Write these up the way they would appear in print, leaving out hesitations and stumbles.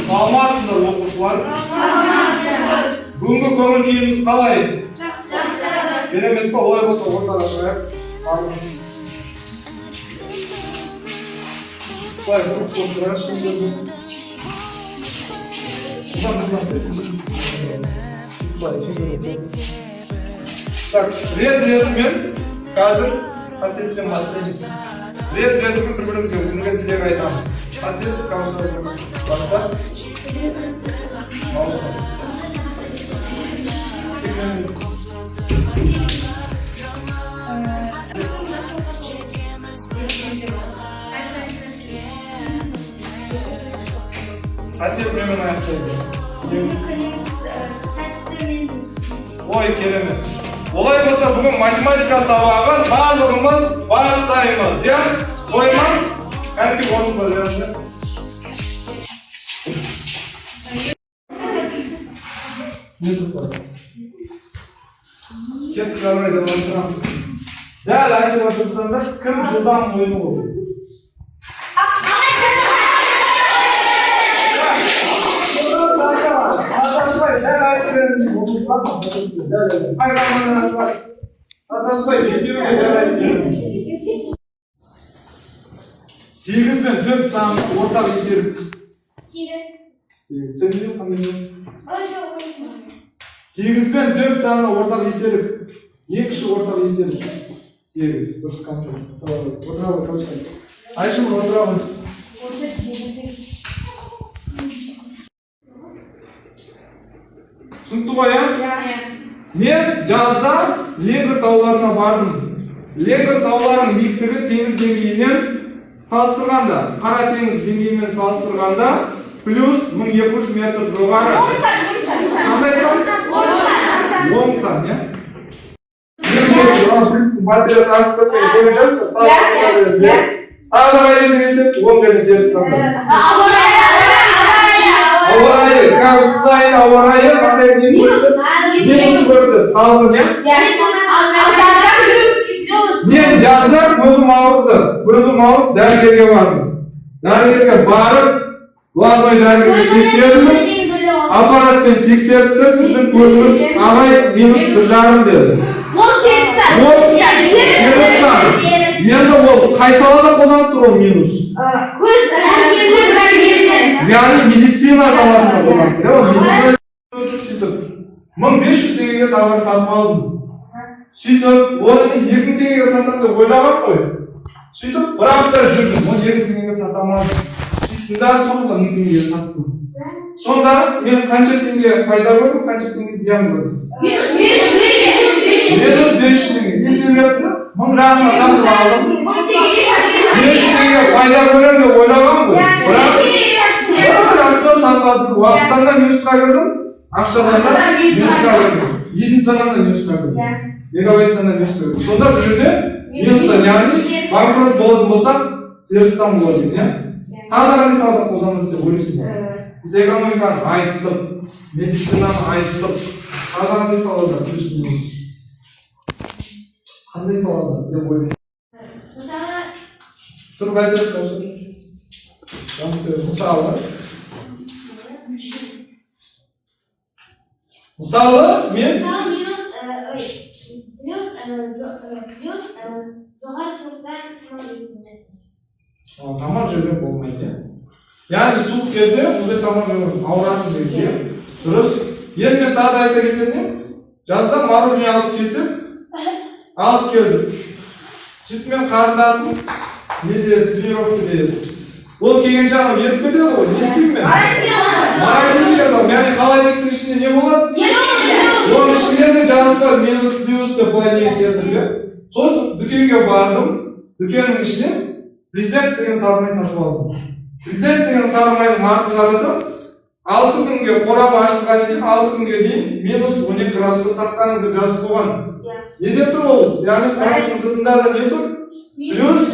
Саламатсыздар оқушылар? Бүгінгі көңіл күйіңіз қалай? Жақсы. Керемет па? Олай болса ортаға шығайық. Былай тұрып тұрайық şimdi. Так, рет-ретімен қазір қасиеттен бастаймыз. Рет-ретімен бір-бірімізге күнгі тілек айтамыз. Қасиет қамызға баста. Қасиет менімен аяқтайды. Ой, керемет. Олай болса бүгін математика сабағын барлығымыз бастаймыз, иә? Қойма? Әнке орынға беріңіздер. Не сұқтар? Кеттік жарайды отырамыз. Дәл айтып отырсаңдар, кім жылдан ойны болды? Сегіз бен төрт санын ортақ есеріп. Сегіз бен төрт санын ортақ есеріп. Ең кіші ортақ есеріп. Сегіз. Дұрыс қамшы. Отырабы, көшкен. Айшым, отырабы. Түсінікті ғой, ә? Мен жазда Леңгір тауларына бардым. Леңгір тауларының биіктігі теңіз деңгейінен салыстырғанда, қара теңіз деңгейімен салыстырғанда, плюс 1200 метр жоғары. Қандай сан? 10 сан, иә? Батырес ашып көткен бойынша салыстырғанда, ағаға елді кесіп, 10 берін теріс санды. Ауа райы, қыс айында ауа райы қандай минус көрді, салғы не? Мен жазда көзім ауырды, дәрігерге бардым. Дәрігерге барып, глазной дәрігерге тексердім, аппаратпен тексерді, сіздің көзіңіз ағай минус 1,5 деді. Ол терістан. Енді ол қай салада қолданып тұр ол минус? Яғни медицина саласында қолданып тұр. Сөйтіп 1500 теңгеге тауар сатып алдым. Сөйтіп оны мен 2000 теңгеге сатамын деп ойлаған ғой. Сөйтіп бір апта жүрдім, оны 2000 теңгеге сатамадым. Сөйтіп соңында 1000 теңгеге саттым. Сонда мен қанша теңге пайда көрдім, қанша теңге зиян көрдім? Минус 500 теңге. Не себепті? 1000 жағына сатып алдым. 500 теңге пайда көрем деп ойлаған ғой. Уақыттан да минусқа кірдім, ақшадан да минусқа кірдім. Единицадан да минусқа кірдім. Мегабайттан да минусқа кірдім. Сонда бұл жерде минустан, яғни банкрот болатын болсақ, терістан болады, иә? Тағы қандай салада қолданылады деп ойлайсың ба? Біз экономиканы айттық, медицинаны айттық. Тағы қандай салада күресінеміз? Қандай салада деп ойлайсың? Тұрып айтып осы. Мысалы, мен тамақ жеуге болмайды. Яғни суық кезде уже тамақ жеуге ауыратын кезде. Дұрыс. Енді мен тағы айта кетейін. Жазда мороженое алып кесіп, алып келдім. Сөйтіп мен қарындасым тренировкада. Ол келген жағым еріп кетеді ғой, не істеймін мен? Мороженое жазамын, яғни холодильниктің ішінде не болады? Оның ішінде де жазып қойды, минус плюс деп былай не келтірді. Сосын дүкенге бардым, дүкеннің ішінен президент деген сарымай сатып алдым. Президент деген сарымайдың артын қарасам, 6 күнге қорабы ашылған екен, 6 күнге дейін минус 12 градуста сақтаңыз деп жазып қойған. Неде тұр ол? Яғни қораптың сыртында да не тұр? Плюс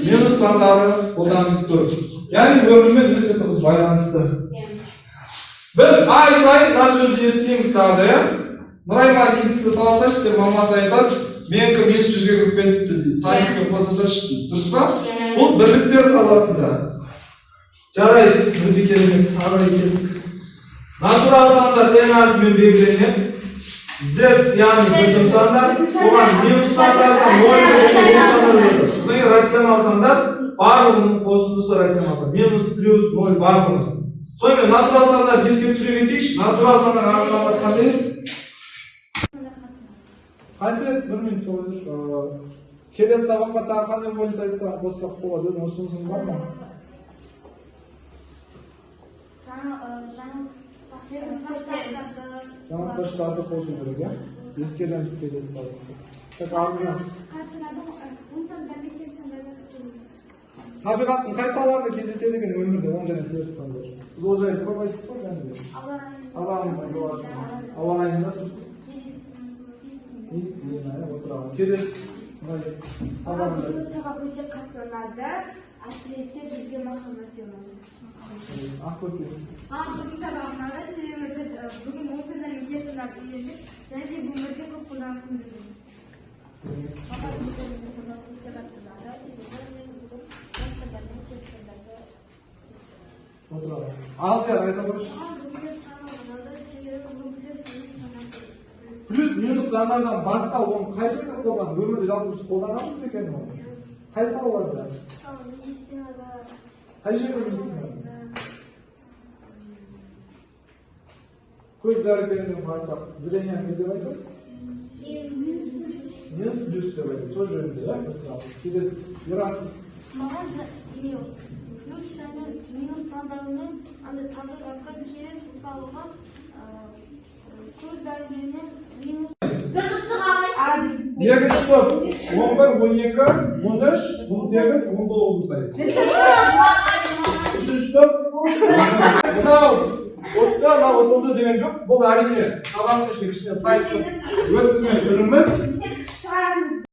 минус сандары қолданып тұр. Яғни өмірмен өте тығыз байланысты. Біз ай сайын мына сөзді естиміз тағы да, иә? Нұрайман егітті салсашы деп мамасы айтады, менікі минус 100-ге кіріп кетіпті дейді. Тарифпен қосасашы дейді. Дұрыс па? Бұл бірліктер саласында. Жарайды, өте керемет. Ары кетtik. Natural sanlar en harfiмен belgilenir. Z yani bütün sanlar, olan minus sanlardan 0 ve Bundan rasyonel sanlar barbunun koşulusu rasyonel. Minus, plus, 0 barbunun. Sonra natural sanlar keskin türe getik. Natural sanlar anlamaz kaçır. Kaçır? 1 minut olur. Kelesi sabakka daha kanı boyu sayısından bozsak болады. Nosunuzun var mı? Жаңа таштарды қосу керек, иә? Ескереміз келесі сабақта. Так, артына. Табиғаттың қай салаларында кездеседі екен өмірде оң және теріс сандар? Біз ол жайлы көп айтып қой және де. Ауа райында отырады. Келесі. Бұл сабақ өте қатты ұнады. Әсіресе бізге махаббат темасы. Ақбөкен. Бүгін сабақ ұнады, себебі біз бүгін 10 сандар мен теріс сандарды үйрендік, және де өмірде көп қолданып күндірдік. Махаббат темасы сабақ өте қатты ұнады, себебі мен бүгін 10 сандар мен теріс сандарды отырады. Алдияр айта көрші. Бүгін сабақ ұнады, себебі бүгін плюс минус сандар. Плюс минус сандардан басқа оны қай жерде қолданып, өмірде жалпы біз қолданамыз ба екен оны? Қай салаларда? Мысалы, медицинада. Қай жерде медицинада? Көз дәрігеріне барсақ, зрение не деп айтады? Минус плюс деп айтады. Сол жөнінде, иә? Келесі, Ерасыл. Маған плюс және минус сандарымен андай табиғатқа келеді, мысалға көз дәрігерінен минус. Екінші топ 11, 12, 13, 18, 19 sayı. Үшінші топ мынау отызды деген жоқ. Бұл әрине сабақтың ішінде кішкене сайысты өткізген түріміз.